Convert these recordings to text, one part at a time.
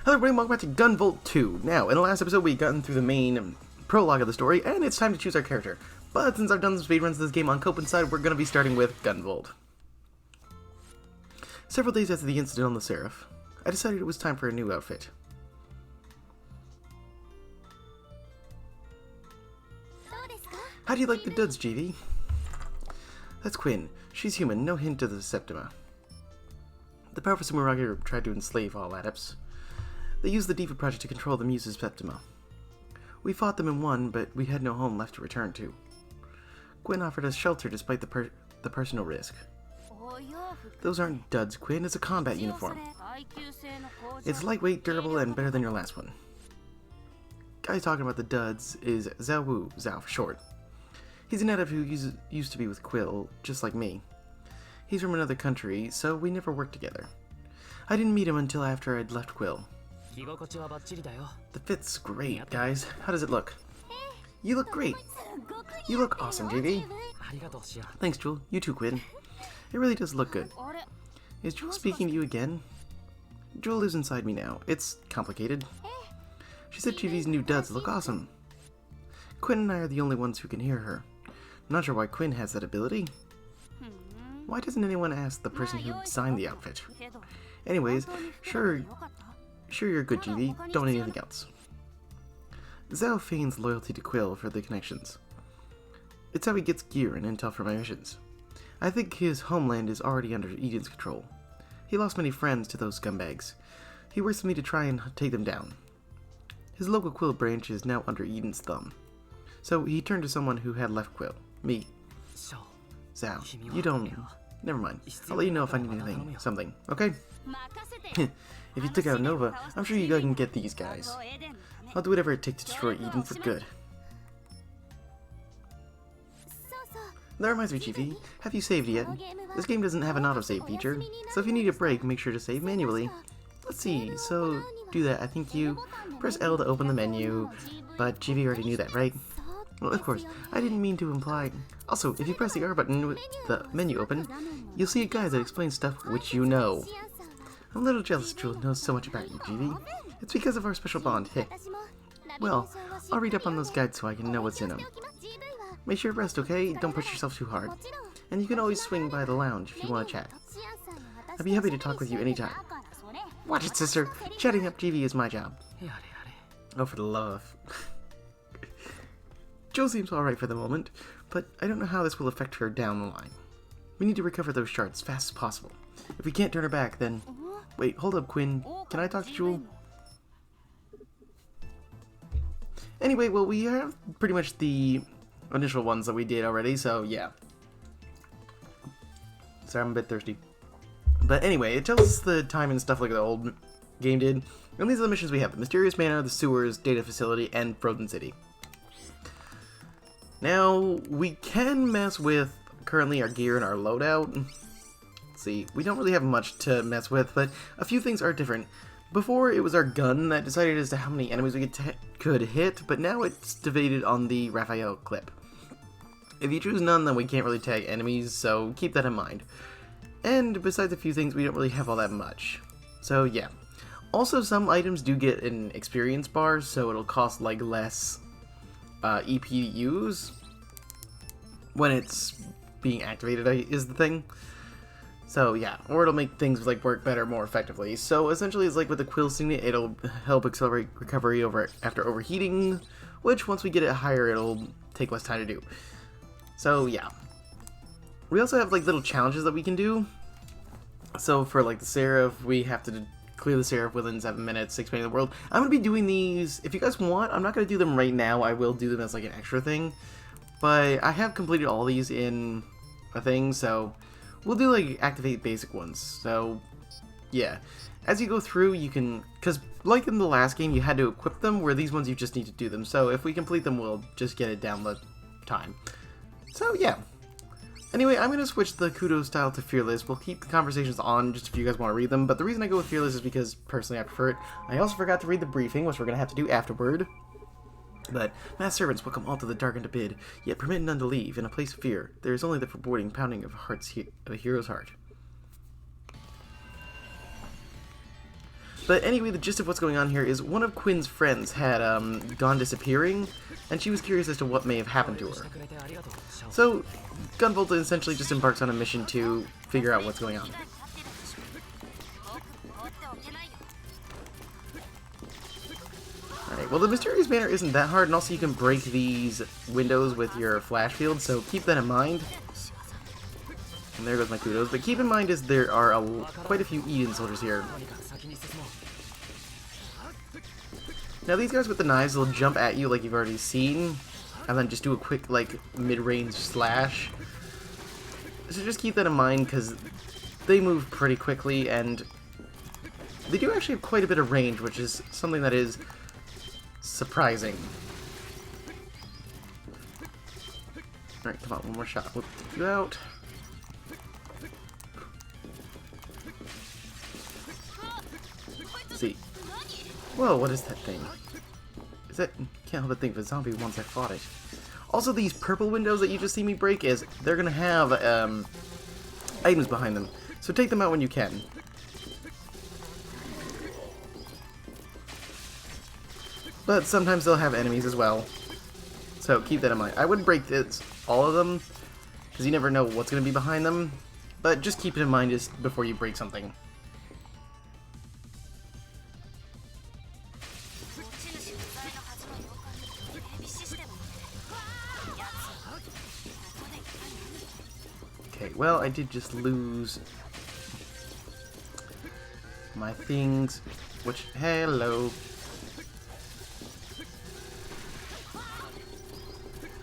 Hello everybody, welcome back to Gunvolt 2. Now, in the last episode we gotten through the main prologue of the story, and it's time to choose our character. But since I've done some speedruns of this game on Cope Inside, we're going to be starting with Gunvolt. Several days after the incident on the Seraph, I decided it was time for a new outfit. How do you like the duds, GV? That's Quinn. She's human, no hint of the Septima. The powerful Samurai group tried to enslave all adepts. They used the Diva Project to control the Muse's Septima. We fought them and won, but we had no home left to return to. Quinn offered us shelter despite the personal risk. Those aren't duds, Quinn. It's a combat uniform. It's lightweight, durable, and better than your last one. Guy talking about the duds is Zhao Wu, Zhao for short. He's an adept who used to be with Quill, just like me. He's from another country, so we never worked together. I didn't meet him until after I'd left Quill. The fit's great, guys. How does it look? You look great. You look awesome, JV. Thanks, Jewel. You too, Quinn. It really does look good. Is Jewel speaking to you again? Jewel lives inside me now. It's complicated. She said GV's new duds look awesome. Quinn and I are the only ones who can hear her. I'm not sure why Quinn has that ability. Why doesn't anyone ask the person who designed the outfit? Anyways, sure you're good, GV. Don't need anything else. Zhao feigns loyalty to Quill for the connections. It's how he gets gear and intel for my missions. I think his homeland is already under Eden's control. He lost many friends to those scumbags. He works with me to try and take them down. His local Quill branch is now under Eden's thumb. So he turned to someone who had left Quill. Me. Zhao, you don't... Never mind. I'll let you know if I need anything. Something. Okay? If you took out Nova, I'm sure you guys can get these guys. I'll do whatever it takes to destroy Eden for good. That reminds me, Chiefy. Have you saved yet? This game doesn't have an autosave feature, so if you need a break, make sure to save manually. Let's see, so do that. I think you press L to open the menu, but GV already knew that, right? Well, of course, I didn't mean to imply. Also, if you press the R button with the menu open, you'll see a guide that explains stuff which you know. I'm a little jealous Jewel knows so much about you, GV. It's because of our special bond, hey. Well, I'll read up on those guides so I can know what's in them. Make sure to rest, okay? Don't push yourself too hard. And you can always swing by the lounge if you want to chat. I'd be happy to talk with you anytime. Watch it, sister. Chatting up GV is my job. Oh, for the love. Jill seems alright for the moment, but I don't know how this will affect her down the line. We need to recover those shards as fast as possible. If we can't turn her back, then... Wait, hold up, Quinn. Can I talk to Jewel? Anyway, well, we have pretty much the initial ones that we did already, so yeah. Sorry, I'm a bit thirsty. But anyway, it tells us the time and stuff like the old game did. And these are the missions we have. The Mysterious Manor, the Sewers, Data Facility, and Frozen City. Now, we can mess with currently our gear and our loadout. Let's see, we don't really have much to mess with, but a few things are different. Before, it was our gun that decided as to how many enemies we could hit, but now it's divided on the Raphael clip. If you choose none, then we can't really tag enemies, so keep that in mind. And besides a few things, we don't really have all that much. So yeah. Also, some items do get an experience bar, so it'll cost like less EP to use when it's being activated is the thing. So yeah, or it'll make things like work better more effectively. So essentially it's like with the Quill Signet, it'll help accelerate recovery after overheating, which once we get it higher it'll take less time to do. So yeah. We also have like little challenges that we can do. So for like the Seraph, we have to clear the Seraph within 7 minutes, expanding the world. I'm going to be doing these, if you guys want, I'm not going to do them right now, I will do them as like an extra thing. But I have completed all these in a thing, so we'll do like activate basic ones. So yeah, as you go through you can, because like in the last game you had to equip them, where these ones you just need to do them. So if we complete them we'll just get it down the time. So yeah. Anyway, I'm going to switch the Kudo style to Fearless. We'll keep the conversations on just if you guys want to read them, but the reason I go with Fearless is because, personally, I prefer it. I also forgot to read the briefing, which we're going to have to do afterward. But, mass servants welcome all to the dark and to bid, yet permit none to leave. In a place of fear, there is only the foreboding pounding of a hero's heart. But anyway, the gist of what's going on here is one of Quinn's friends had gone disappearing, and she was curious as to what may have happened to her. So, Gunvolt essentially just embarks on a mission to figure out what's going on. Alright, well the mysterious manor isn't that hard, and also you can break these windows with your flash field, so keep that in mind. And there goes my kudos, but keep in mind is there are quite a few Eden soldiers here. Now these guys with the knives will jump at you like you've already seen, and then just do a quick like mid-range slash. So just keep that in mind because they move pretty quickly and they do actually have quite a bit of range, which is something that is surprising. Alright, come on, one more shot. We'll take you out. Let's see. Whoa, what is that thing? Is that... Can't help but think of a zombie once I fought it. Also, these purple windows that you just see me break is... They're gonna have, items behind them. So take them out when you can. But sometimes they'll have enemies as well. So keep that in mind. I wouldn't break all of them, because you never know what's going to be behind them. But just keep it in mind just before you break something. Okay, well, I did just lose my things, which... Hello.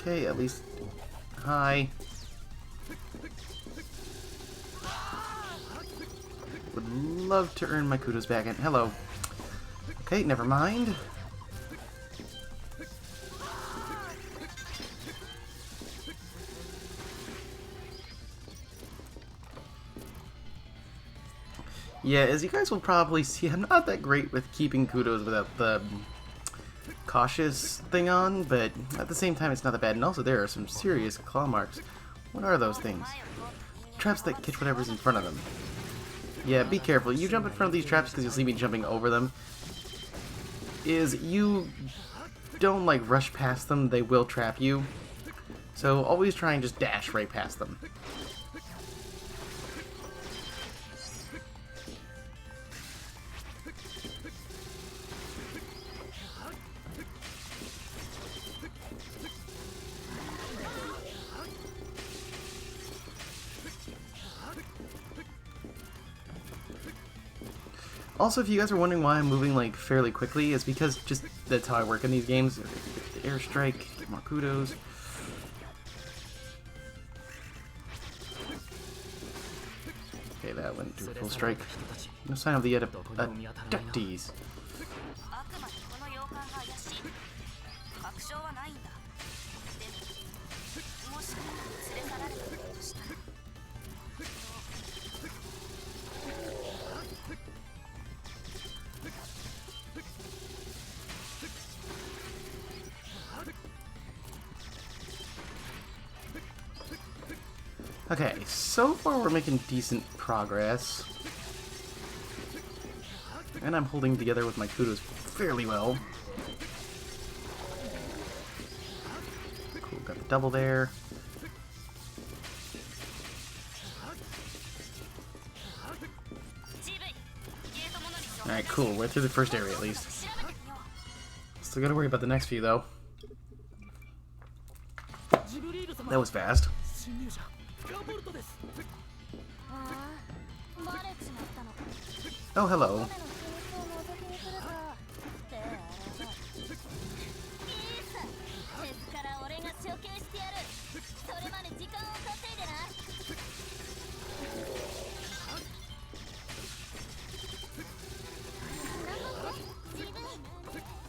Okay, at least... Hi. Would love to earn my kudos back in. Hello. Okay, never mind. Yeah, as you guys will probably see, I'm not that great with keeping kudos without the cautious thing on, but at the same time it's not that bad. And also there are some serious claw marks. What are those things? Traps that catch whatever's in front of them. Yeah, be careful. You jump in front of these traps because you'll see me jumping over them. You don't like rush past them, they will trap you. So always try and just dash right past them. Also, if you guys are wondering why I'm moving like fairly quickly, it's because just that's how I work in these games. Airstrike, get more kudos. Okay, that went to a full strike. No sign of the abductees. Okay, so far we're making decent progress. And I'm holding together with my kudos fairly well. Cool, got the double there. Alright, cool, we're through the first area at least. Still gotta worry about the next few though. That was fast. Oh, hello.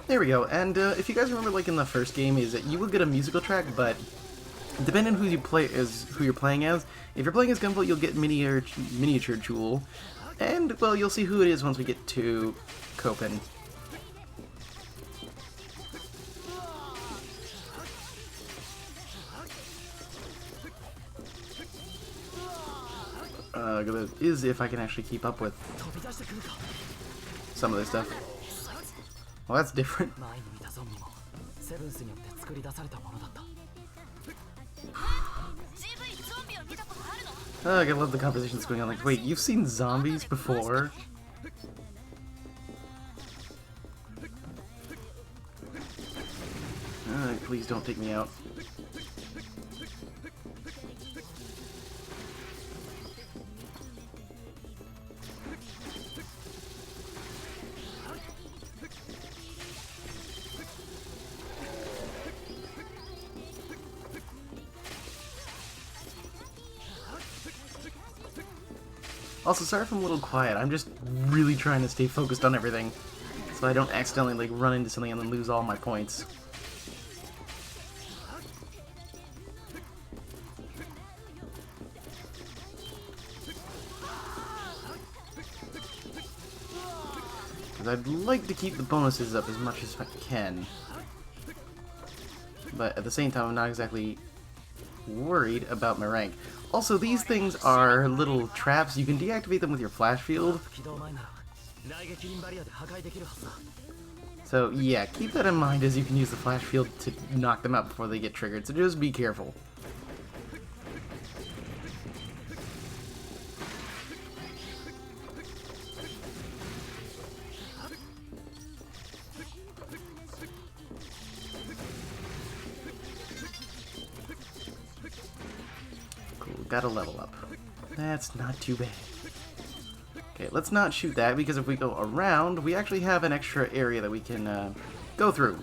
There we go, and if you guys remember like in the first game is that you will get a musical track, but depending on who you're playing as, if you're playing as Gunvolt, you'll get miniature Jewel, and well, you'll see who it is once we get to Copen. Is if I can actually keep up with. some of this stuff. Well, that's different. Oh, I love the conversation that's going on. Like, wait, you've seen zombies before? Please don't take me out. Also, sorry if I'm a little quiet. I'm just really trying to stay focused on everything, so I don't accidentally like run into something and then lose all my points. Because I'd like to keep the bonuses up as much as I can, but at the same time, I'm not exactly worried about my rank. Also, these things are little traps. You can deactivate them with your flash field. So yeah, keep that in mind as you can use the flash field to knock them out before they get triggered. So just be careful. Gotta level up. That's not too bad. Okay, let's not shoot that, because if we go around, we actually have an extra area that we can go through.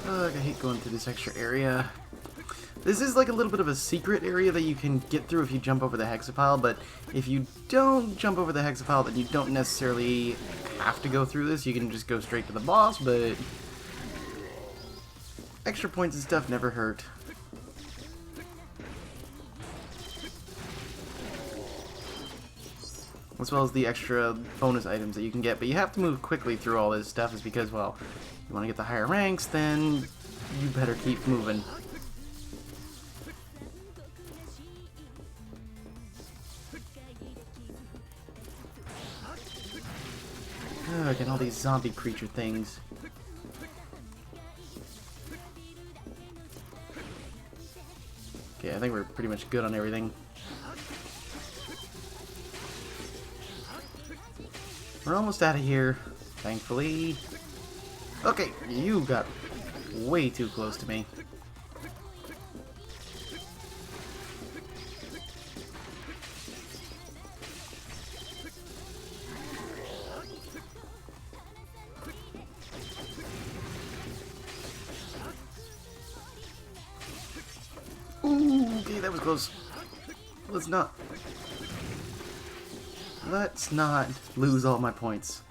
Ugh, I hate going through this extra area. This is like a little bit of a secret area that you can get through if you jump over the hexapile, but if you don't jump over the hexapile, then you don't necessarily have to go through this. You can just go straight to the boss, but extra points and stuff never hurt. As well as the extra bonus items that you can get, but you have to move quickly through all this stuff, is because, well, you want to get the higher ranks, then you better keep moving. Ugh, and all these zombie creature things. Okay, I think we're pretty much good on everything. We're almost out of here, thankfully. Okay, you got way too close to me. Ooh, okay, that was close. Let's not lose all my points.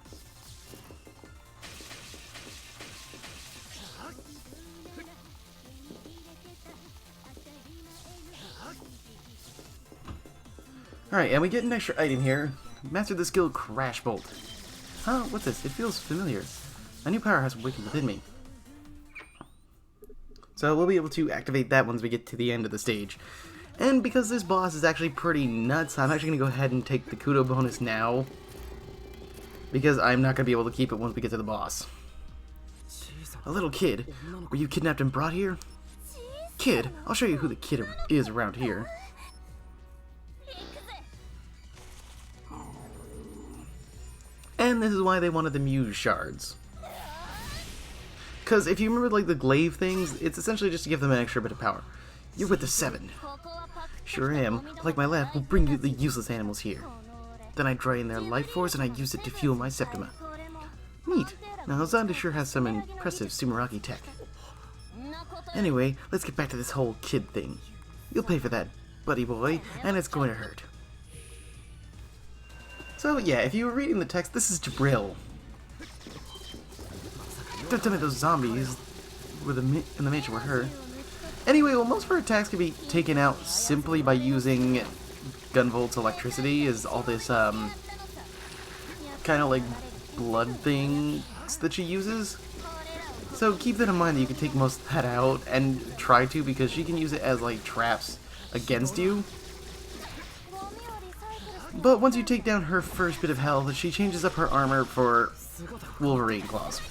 Alright, and we get an extra item here. Master the skill Crash Bolt. Huh? What's this? It feels familiar. A new power has awakened within me. So we'll be able to activate that once we get to the end of the stage. And because this boss is actually pretty nuts, I'm actually going to go ahead and take the Kudo bonus now, because I'm not going to be able to keep it once we get to the boss. A little kid? Were you kidnapped and brought here? Kid? I'll show you who the kid is around here. And this is why they wanted the Muse Shards. Because if you remember like the glaive things, it's essentially just to give them an extra bit of power. You're with the 7. Sure am. Like my lab, will bring you the useless animals here. Then I drain their life force and I use it to fuel my Septima. Neat. Now Zonda sure has some impressive Sumeragi tech. Anyway, let's get back to this whole kid thing. You'll pay for that, buddy boy, and it's going to hurt. So yeah, if you were reading the text, this is Jabril. Don't tell me those zombies in the mansion were her. Anyway, well, most of her attacks can be taken out simply by using Gunvolt's electricity, is all this, kind of like blood things that she uses. So keep that in mind that you can take most of that out, and try to, because she can use it as, like, traps against you. But once you take down her first bit of health, she changes up her armor for Wolverine claws.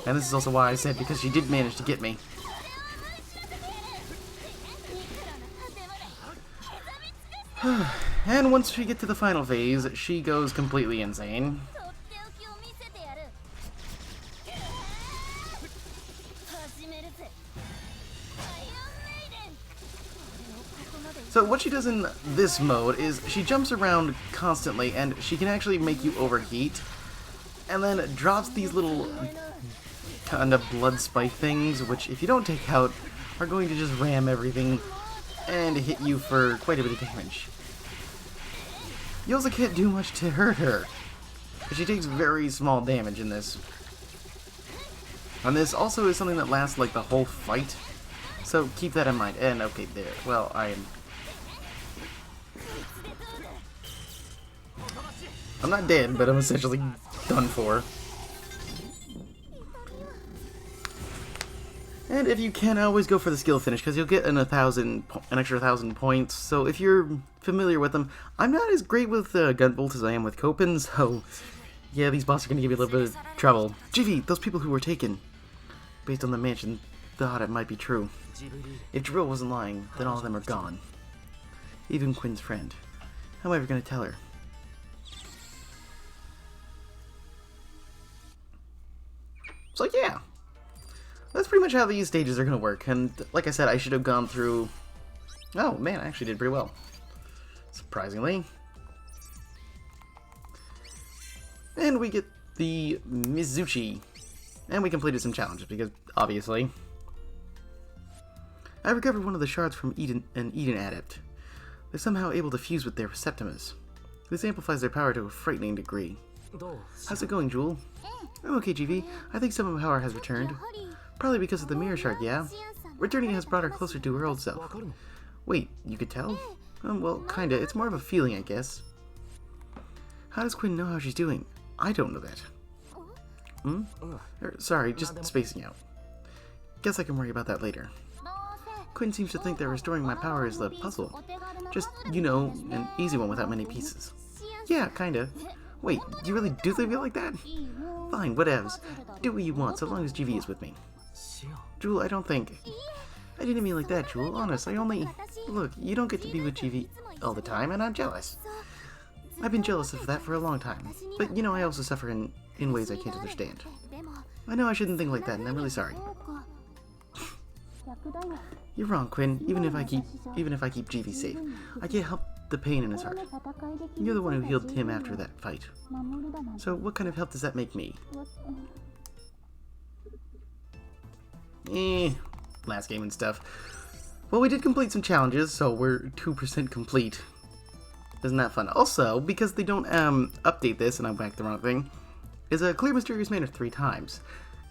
And this is also why I said, because she did manage to get me. And once we get to the final phase, she goes completely insane. So what she does in this mode is she jumps around constantly, and she can actually make you overheat, and then drops these little kind of blood spike things, which if you don't take out, are going to just ram everything and hit you for quite a bit of damage. You also can't do much to hurt her, but she takes very small damage in this. And this also is something that lasts like the whole fight, so keep that in mind. And okay, there. Well, I'm not dead, but I'm essentially done for. And if you can, always go for the skill finish, because you'll get an extra 1,000 points. So if you're familiar with them, I'm not as great with Gunvolt as I am with Copen, so yeah, these bosses are going to give you a little bit of trouble. GV, those people who were taken, based on the mansion, thought it might be true. If Drill wasn't lying, then all of them are gone. Even Quinn's friend. How am I ever going to tell her? So yeah. That's pretty much how these stages are going to work, and like I said, I should have gone through... Oh, man, I actually did pretty well. Surprisingly. And we get the Mizuchi. And we completed some challenges, because, obviously... I recovered one of the shards from an Eden adept. They're somehow able to fuse with their Septimas. This amplifies their power to a frightening degree. How's it going, Jewel? I'm okay, GV. I think some of my power has returned. Probably because of the mirror shard, yeah? Returning has brought her closer to her old self. Wait, you could tell? Well, kinda. It's more of a feeling, I guess. How does Quinn know how she's doing? I don't know that. Sorry, just spacing out. Guess I can worry about that later. Quinn seems to think that restoring my power is the puzzle. Just, you know, an easy one without many pieces. Yeah, kinda. Wait, you really do think it like that? Fine, whatevs. Do what you want, so long as GV is with me. Jewel, I don't think... I didn't mean like that, Jewel. Honest, I only... Look, you don't get to be with GV all the time, and I'm jealous. I've been jealous of that for a long time. But, you know, I also suffer in ways I can't understand. I know I shouldn't think like that, and I'm really sorry. You're wrong, Quinn. Even if I keep GV safe, I can't help the pain in his heart. You're the one who healed him after that fight. So what kind of help does that make me? Last game and stuff. Well, we did complete some challenges, so we're 2% complete. Isn't that fun? Also, because they don't update this, and I whacked the wrong thing, is a clear Mysterious Manor 3 times.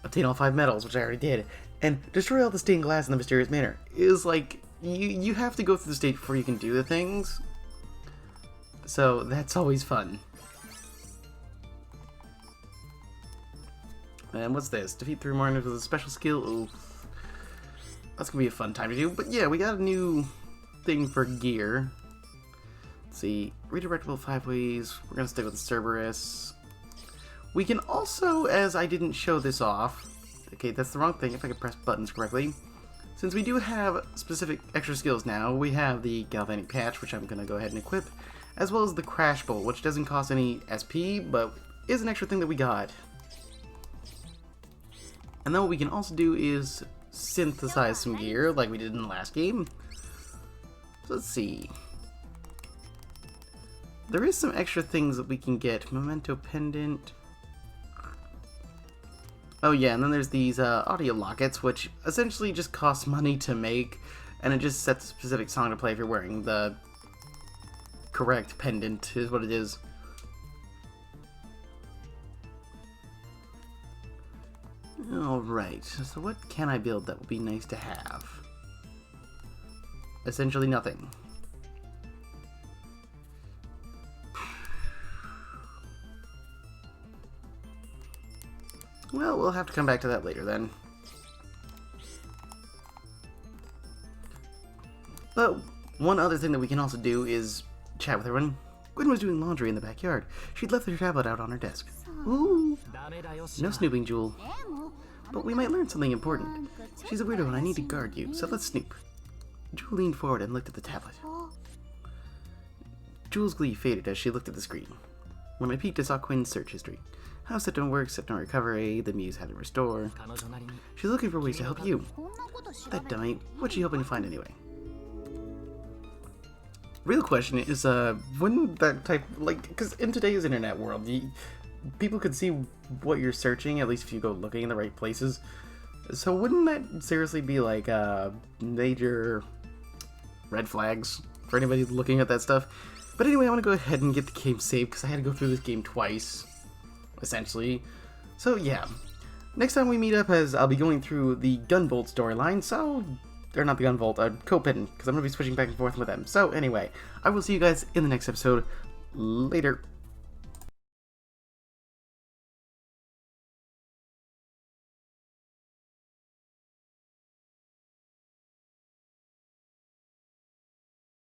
Obtain all 5 medals, which I already did, and destroy all the stained glass in the Mysterious Manor. Is like, you have to go through the stage before you can do the things. So, that's always fun. And what's this? Defeat 3 miners with a special skill. Ooh. That's gonna be a fun time to do. But yeah, we got a new thing for gear. Let's see. Redirectable 5 ways. We're gonna stick with the Cerberus. We can also, as I didn't show this off. Okay, that's the wrong thing, if I could press buttons correctly. Since we do have specific extra skills now, we have the Galvanic Patch, which I'm gonna go ahead and equip, as well as the Crash Bolt, which doesn't cost any SP, but is an extra thing that we got. And then what we can also do is synthesize some gear, like we did in the last game. So let's see. There is some extra things that we can get. Memento Pendant. Oh yeah, and then there's these audio lockets, which essentially just cost money to make, and it just sets a specific song to play if you're wearing the correct pendant, is what it is. Alright, so what can I build that would be nice to have? Essentially nothing. Well, we'll have to come back to that later then. But one other thing that we can also do is chat with everyone. Gwen was doing laundry in the backyard. She'd left her tablet out on her desk. Ooh! No snooping, Jewel. But we might learn something important. She's a weirdo and I need to guard you, so let's snoop. Jewel leaned forward and looked at the tablet. Jewel's glee faded as she looked at the screen. When I peeked, I saw Quinn's search history. How Septima works, Septima recovery, the muse had to restore. She's looking for ways to help you. That dummy, what's she hoping to find anyway? Real question is, wouldn't that type, like, because in today's internet world, people could see what you're searching, at least if you go looking in the right places. So wouldn't that seriously be, like, major red flags for anybody looking at that stuff? But anyway, I want to go ahead and get the game saved, because I had to go through this game twice, essentially. So, yeah. Next time we meet up, as I'll be going through the Gunvolt storyline, so... Or not the Gunvolt, Copen, because I'm going to be switching back and forth with them. So, anyway, I will see you guys in the next episode. Later.